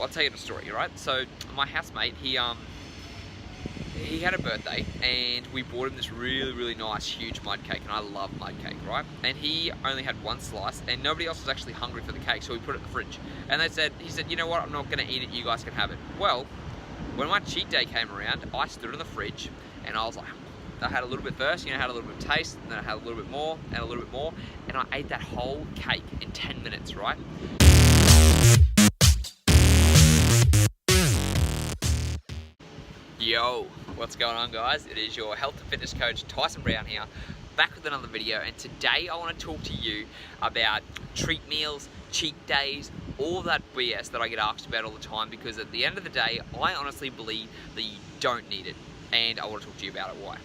tell you the story, right? So my housemate, he had a birthday and we bought him this really nice huge mud cake, and I love mud cake, right? And he only had one slice and nobody else was actually hungry for the cake, so we put it in the fridge. And he said, you know what, I'm not gonna eat it, you guys can have it. Well, when my cheat day came around, I stood in the fridge and I was like, I had a little bit first, you know, had a little bit of taste, and then I had a little bit more, and a little bit more, and I ate that whole cake in 10 minutes, right? Yo, what's going on, guys? It is your health and fitness coach, Tyson here, back with another video, and today I want to talk to you about treat meals, cheat days, all that BS that I get asked about all the time, because at the end of the day, I honestly believe that you don't need it, and I want to talk to you about it, why.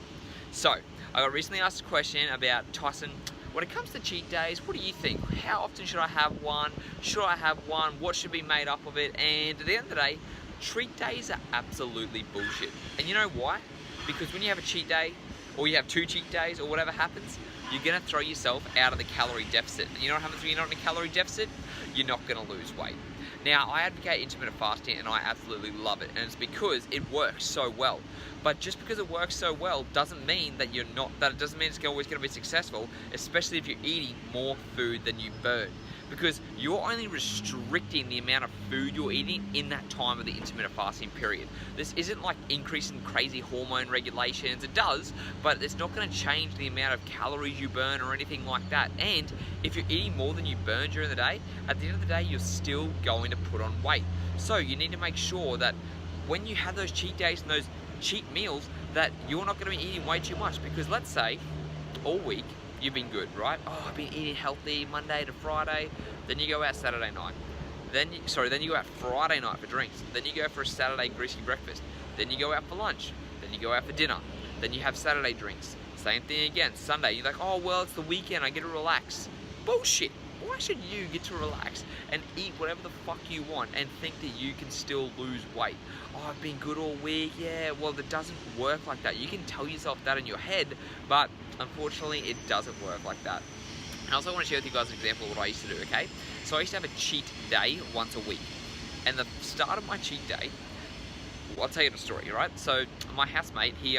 So, I got recently asked a question about, Tyson, when it comes to cheat days, what do you think? How often should I have one? Should I have one? What should be made up of it? And at the end of the day, treat days are absolutely bullshit. And you know why? Because when you have a cheat day, or you have 2 cheat days, or whatever happens, you're gonna throw yourself out of the calorie deficit. And you know what happens when you're not in a calorie deficit? You're not gonna lose weight. Now, I advocate intermittent fasting and I absolutely love it, and it's because it works so well. But just because it works so well doesn't mean that it doesn't mean it's always gonna be successful, especially if you're eating more food than you burn. Because you're only restricting the amount of food you're eating in that time of the intermittent fasting period. This isn't like increasing crazy hormone regulations. It does, but it's not going to change the amount of calories you burn or anything like that. And if you're eating more than you burn during the day, at the end of the day, you're still going to put on weight. So you need to make sure that when you have those cheat days and those cheat meals, that you're not going to be eating way too much. Because let's say all week, you've been good, right? Oh, I've been eating healthy Monday to Friday. Then you go out Saturday night. Then you go out Friday night for drinks. Then you go for a Saturday greasy breakfast. Then you go out for lunch. Then you go out for dinner. Then you have Saturday drinks. Same thing again, Sunday. You're like, oh, well, it's the weekend, I get to relax. Bullshit. Why should you get to relax and eat whatever the fuck you want and think that you can still lose weight? Oh, I've been good all week. Yeah, well, it doesn't work like that. You can tell yourself that in your head, but unfortunately, it doesn't work like that. And I also want to share with you guys an example of what I used to do, okay? So I used to have a cheat day once a week. And the start of my cheat day, I'll tell you the story, right? So my housemate, he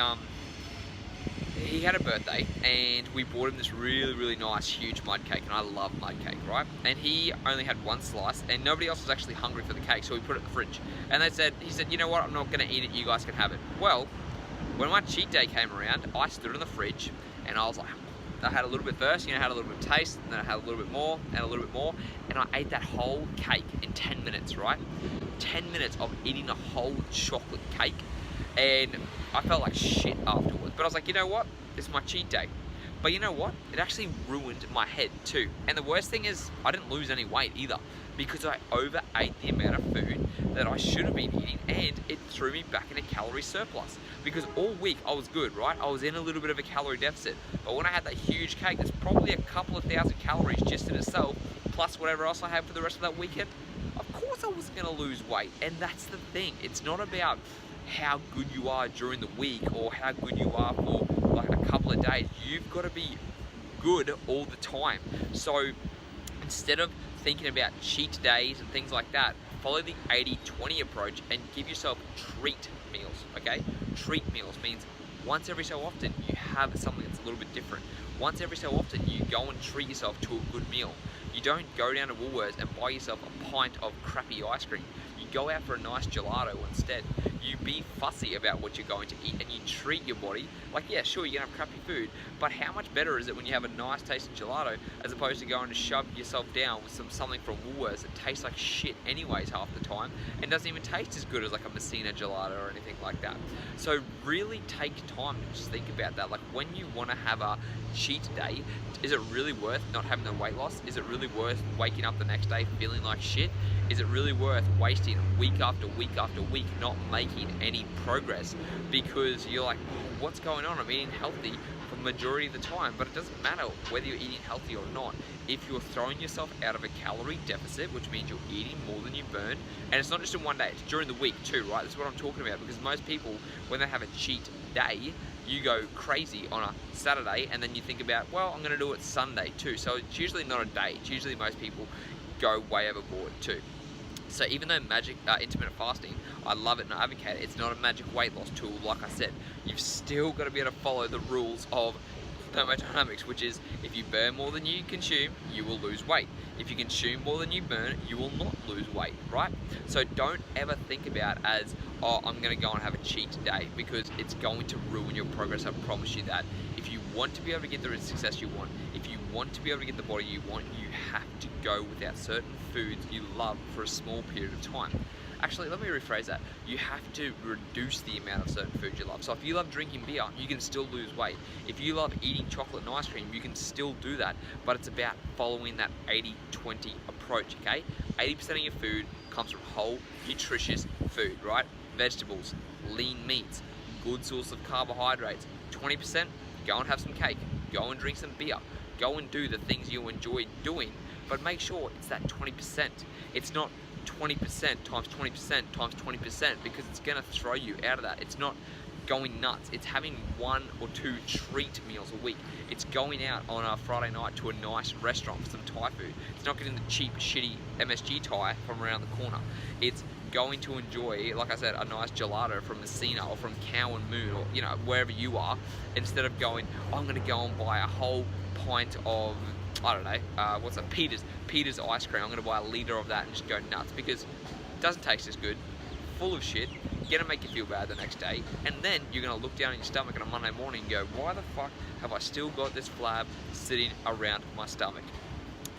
had a birthday and we bought him this really nice huge mud cake, and I love mud cake, right? And he only had one slice and nobody else was actually hungry for the cake, so we put it in the fridge. And he said, you know what, I'm not gonna eat it, you guys can have it. Well, when my cheat day came around, I stood in the fridge and I was like, I had a little bit first, you know, had a little bit of taste, and then I had a little bit more, and a little bit more, and I ate that whole cake in 10 minutes, right? 10 minutes of eating a whole chocolate cake, and I felt like shit afterwards. But I was like, you know what? It's my cheat day. But you know what? It actually ruined my head too. And the worst thing is, I didn't lose any weight either, because I overate the amount of food that I should have been eating, and it threw me back in a calorie surplus. Because all week I was good, right? I was in a little bit of a calorie deficit. But when I had that huge cake, that's probably a couple of thousand calories just in itself, plus whatever else I had for the rest of that weekend. Of course I wasn't gonna lose weight. And that's the thing. It's not about how good you are during the week or how good you are for like a couple of days. You've got to be good all the time. So instead of thinking about cheat days and things like that, follow the 80-20 approach and give yourself treat meals, okay? Treat meals means once every so often you have something that's a little bit different. Once every so often you go and treat yourself to a good meal. You don't go down to Woolworths and buy yourself a pint of crappy ice cream. You go out for a nice gelato instead. You be fussy about what you're going to eat and you treat your body. Like, yeah, sure, you're gonna have crappy food, but how much better is it when you have a nice tasting gelato as opposed to going to shove yourself down with something from Woolworths that tastes like shit anyways half the time and doesn't even taste as good as like a Messina gelato or anything like that. So really take time to just think about that. Like, when you want to have a cheat day, is it really worth not having the weight loss? Is it really worth waking up the next day feeling like shit? Is it really worth wasting week after week after week not making any progress because you're like, what's going on? I'm eating healthy for the majority of the time, but it doesn't matter whether you're eating healthy or not. If you're throwing yourself out of a calorie deficit, which means you're eating more than you burn, and it's not just in one day, it's during the week too, right? That's what I'm talking about, because most people, when they have a cheat day, you go crazy on a Saturday and then you think about, well, I'm gonna do it Sunday too. So it's usually not a day. It's usually most people go way overboard too. So even though intermittent fasting, I love it and I advocate it, it's not a magic weight loss tool. Like I said, you've still got to be able to follow the rules of thermodynamics, which is if you burn more than you consume, you will lose weight. If you consume more than you burn, you will not lose weight, right? So don't ever think about as, oh, I'm gonna go and have a cheat day, because it's going to ruin your progress. I promise you that. If you want to be able to get the success you want, if you want to be able to get the body you want, you have to go without certain foods you love for a small period of time. Actually, let me rephrase that. You have to reduce the amount of certain foods you love. So if you love drinking beer, you can still lose weight. If you love eating chocolate and ice cream, you can still do that. But it's about following that 80-20 approach, okay? 80% of your food comes from whole, nutritious food, right? Vegetables, lean meats, good source of carbohydrates. 20%, go and have some cake. Go and drink some beer. Go and do the things you enjoy doing, but make sure it's that 20%. It's not 20% times 20% times 20%, because it's gonna throw you out of that. It's not going nuts. It's having 1 or 2 treat meals a week. It's going out on a Friday night to a nice restaurant for some Thai food. It's not getting the cheap, shitty MSG Thai from around the corner. It's going to enjoy, like I said, a nice gelato from Messina or from Cow and Moon, or wherever you are, instead of going, I'm gonna go and buy a whole pint of, I don't know, what's that, Peter's ice cream. I'm gonna buy a litre of that and just go nuts, because it doesn't taste as good, full of shit, gonna make you feel bad the next day, and then you're gonna look down in your stomach on a Monday morning and go, why the fuck have I still got this flab sitting around my stomach?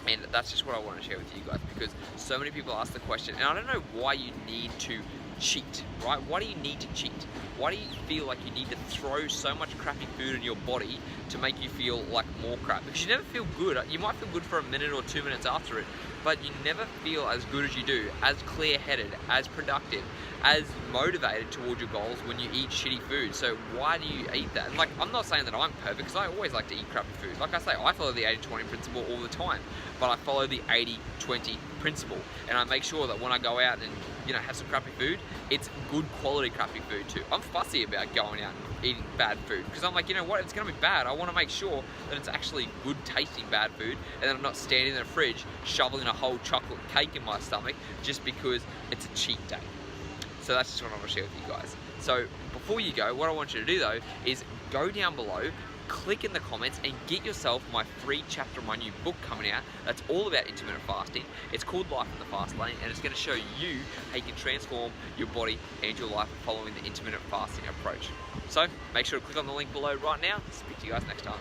And that's just what I want to share with you guys, because so many people ask the question, and I don't know why you need to cheat, right? Why do you need to cheat? Why do you feel like you need to throw so much crappy food in your body to make you feel like more crap? Because you never feel good. You might feel good for a minute or 2 minutes after it, but you never feel as good as you do, as clear-headed, as productive, as motivated towards your goals when you eat shitty food. So why do you eat that? Like, I'm not saying that I'm perfect, because I always like to eat crappy food. Like I say, I follow the 80-20 principle all the time, but I follow the 80-20 principle, and I make sure that when I go out and have some crappy food, it's good quality crappy food too. I'm fussy about going out and eating bad food, because I'm like, you know what, it's gonna be bad. I want to make sure that it's actually good tasting bad food, and then I'm not standing in the fridge shoveling a whole chocolate cake in my stomach just because it's a cheat day. So that's just what I want to share with you guys. So before you go, what I want you to do though is go down below, click in the comments, and get yourself my free chapter of my new book coming out that's all about intermittent fasting. It's called Life in the Fast Lane, and it's going to show you how you can transform your body and your life following the intermittent fasting approach. So make sure to click on the link below right now. Speak to you guys next time.